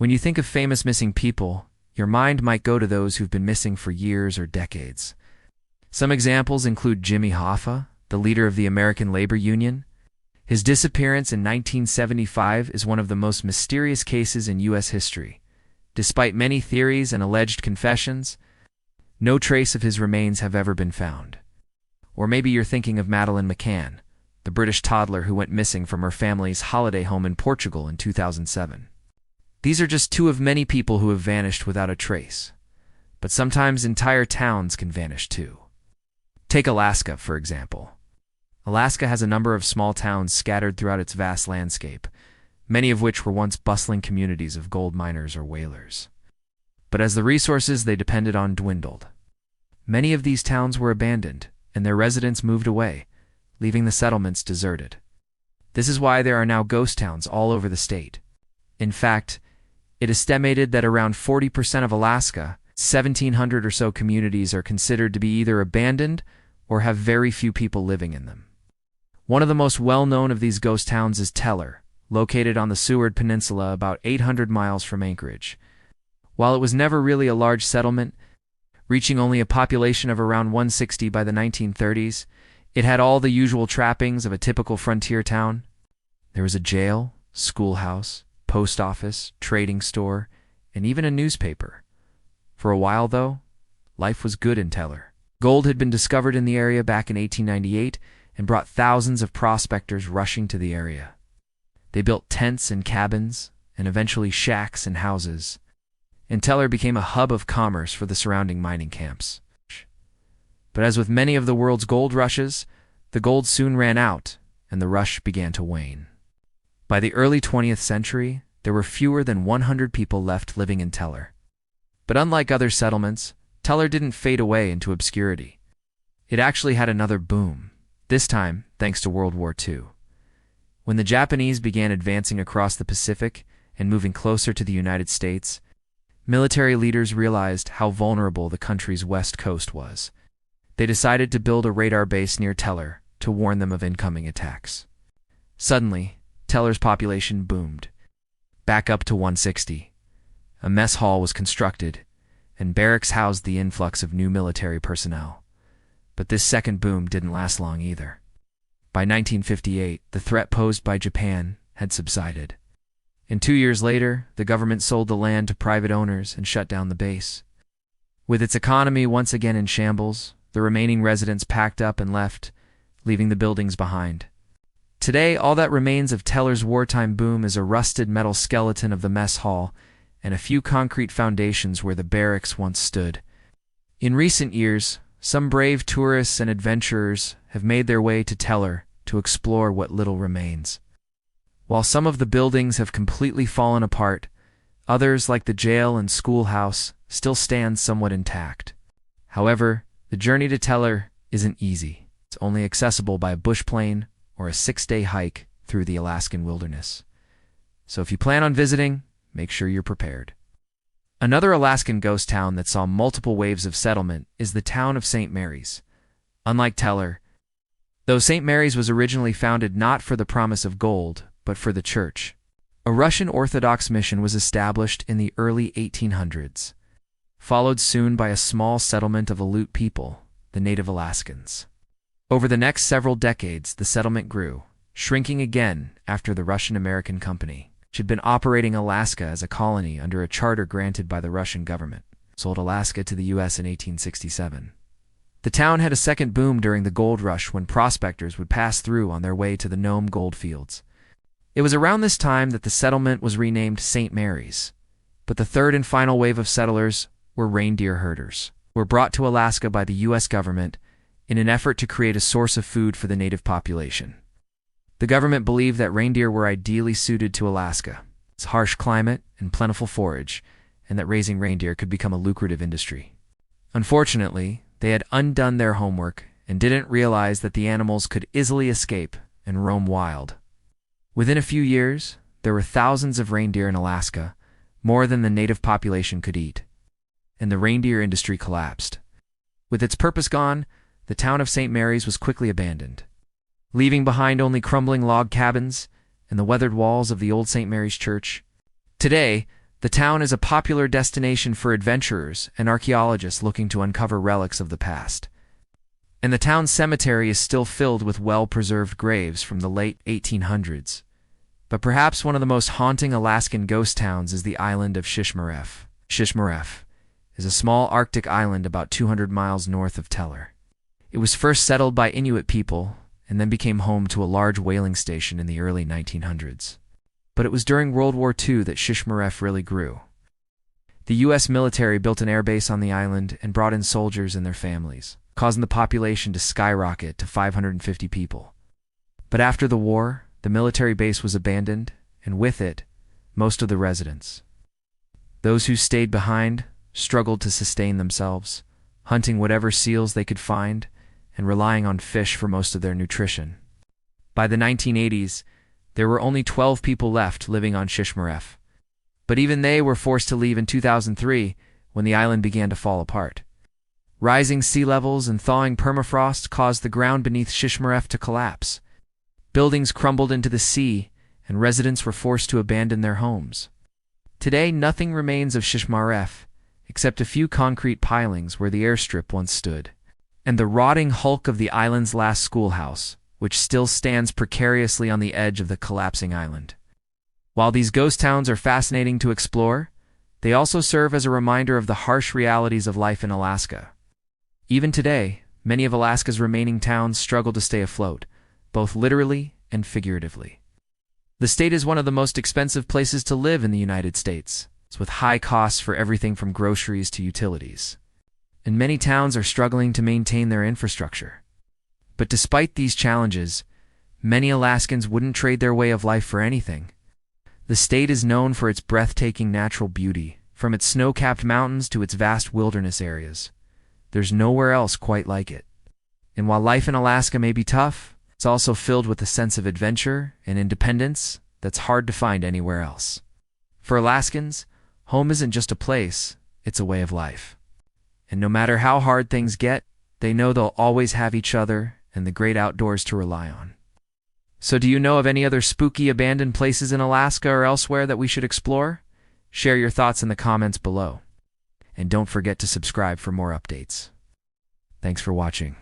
When you think of famous missing people, your mind might go to those who've been missing for years or decades. Some examples include Jimmy Hoffa, the leader of the American Labor Union. His disappearance in 1975 is one of the most mysterious cases in U.S. history. Despite many theories and alleged confessions, no trace of his remains have ever been found. Or maybe you're thinking of Madeleine McCann, the British toddler who went missing from her family's holiday home in Portugal in 2007. These are just two of many people who have vanished without a trace. But sometimes entire towns can vanish too. Take Alaska, for example. Alaska has a number of small towns scattered throughout its vast landscape, many of which were once bustling communities of gold miners or whalers. But as the resources they depended on dwindled, many of these towns were abandoned, and their residents moved away, leaving the settlements deserted. This is why there are now ghost towns all over the state. In fact, it is estimated that around 40% of Alaska, 1,700 or so communities, are considered to be either abandoned or have very few people living in them. One of the most well-known of these ghost towns is Teller, located on the Seward Peninsula about 800 miles from Anchorage. While it was never really a large settlement, reaching only a population of around 160 by the 1930s, it had all the usual trappings of a typical frontier town. There was a jail, schoolhouse, post office, trading store, and even a newspaper. For a while, though, life was good in Teller. Gold had been discovered in the area back in 1898 and brought thousands of prospectors rushing to the area. They built tents and cabins, and eventually shacks and houses, and Teller became a hub of commerce for the surrounding mining camps. But as with many of the world's gold rushes, the gold soon ran out, and the rush began to wane. By the early 20th century, there were fewer than 100 people left living in Teller. But unlike other settlements, Teller didn't fade away into obscurity. It actually had another boom, this time thanks to World War II. When the Japanese began advancing across the Pacific and moving closer to the United States, military leaders realized how vulnerable the country's west coast was. They decided to build a radar base near Teller to warn them of incoming attacks. Suddenly, Teller's population boomed, back up to 160. A mess hall was constructed, and barracks housed the influx of new military personnel. But this second boom didn't last long either. By 1958, the threat posed by Japan had subsided. And 2 years later, the government sold the land to private owners and shut down the base. With its economy once again in shambles, the remaining residents packed up and left, leaving the buildings behind. Today, all that remains of Teller's wartime boom is a rusted metal skeleton of the mess hall and a few concrete foundations where the barracks once stood. In recent years, some brave tourists and adventurers have made their way to Teller to explore what little remains. While some of the buildings have completely fallen apart, others, like the jail and schoolhouse, still stand somewhat intact. However, the journey to Teller isn't easy. It's only accessible by a bush plane or a 6-day hike through the Alaskan wilderness. So if you plan on visiting, make sure you're prepared. Another Alaskan ghost town that saw multiple waves of settlement is the town of St. Mary's. Unlike Teller, though St. Mary's was originally founded not for the promise of gold, but for the church, a Russian Orthodox mission was established in the early 1800s, followed soon by a small settlement of Aleut people, the native Alaskans. Over the next several decades, the settlement grew, shrinking again after the Russian-American Company, which had been operating Alaska as a colony under a charter granted by the Russian government, sold Alaska to the U.S. in 1867. The town had a second boom during the gold rush when prospectors would pass through on their way to the Nome gold fields. It was around this time that the settlement was renamed St. Mary's, but the third and final wave of settlers were reindeer herders, who were brought to Alaska by the U.S. government in an effort to create a source of food for the native population. The government believed that reindeer were ideally suited to Alaska, its harsh climate and plentiful forage, and that raising reindeer could become a lucrative industry. Unfortunately, they had undone their homework and didn't realize that the animals could easily escape and roam wild. Within a few years, there were thousands of reindeer in Alaska, more than the native population could eat, and the reindeer industry collapsed. With its purpose gone, the town of St. Mary's was quickly abandoned, leaving behind only crumbling log cabins and the weathered walls of the old St. Mary's Church. Today, The town is a popular destination for adventurers and archaeologists looking to uncover relics of the past. And the town's cemetery is still filled with well-preserved graves from the late 1800s. But perhaps one of the most haunting Alaskan ghost towns is the island of Shishmaref. Shishmaref is a small Arctic island about 200 miles north of Teller. It was first settled by Inuit people and then became home to a large whaling station in the early 1900s. But it was during World War II that Shishmaref really grew. The U.S. military built an airbase on the island and brought in soldiers and their families, causing the population to skyrocket to 550 people. But after the war, the military base was abandoned, and with it, most of the residents. Those who stayed behind struggled to sustain themselves, hunting whatever seals they could find and relying on fish for most of their nutrition. By the 1980s, there were only 12 people left living on Shishmaref. But even they were forced to leave in 2003 when the island began to fall apart. Rising sea levels and thawing permafrost caused the ground beneath Shishmaref to collapse. Buildings crumbled into the sea, and residents were forced to abandon their homes. Today, nothing remains of Shishmaref, except a few concrete pilings where the airstrip once stood, and the rotting hulk of the island's last schoolhouse, which still stands precariously on the edge of the collapsing island. While these ghost towns are fascinating to explore, they also serve as a reminder of the harsh realities of life in Alaska. Even today, many of Alaska's remaining towns struggle to stay afloat, both literally and figuratively. The state is one of the most expensive places to live in the United States, with high costs for everything from groceries to utilities. And many towns are struggling to maintain their infrastructure. But despite these challenges, many Alaskans wouldn't trade their way of life for anything. The state is known for its breathtaking natural beauty, from its snow-capped mountains to its vast wilderness areas. There's nowhere else quite like it. And while life in Alaska may be tough, it's also filled with a sense of adventure and independence that's hard to find anywhere else. For Alaskans, home isn't just a place, it's a way of life. And no matter how hard things get, they know they'll always have each other and the great outdoors to rely on. So do you know of any other spooky abandoned places in Alaska or elsewhere that we should explore? Share your thoughts in the comments below. And don't forget to subscribe for more updates. Thanks for watching.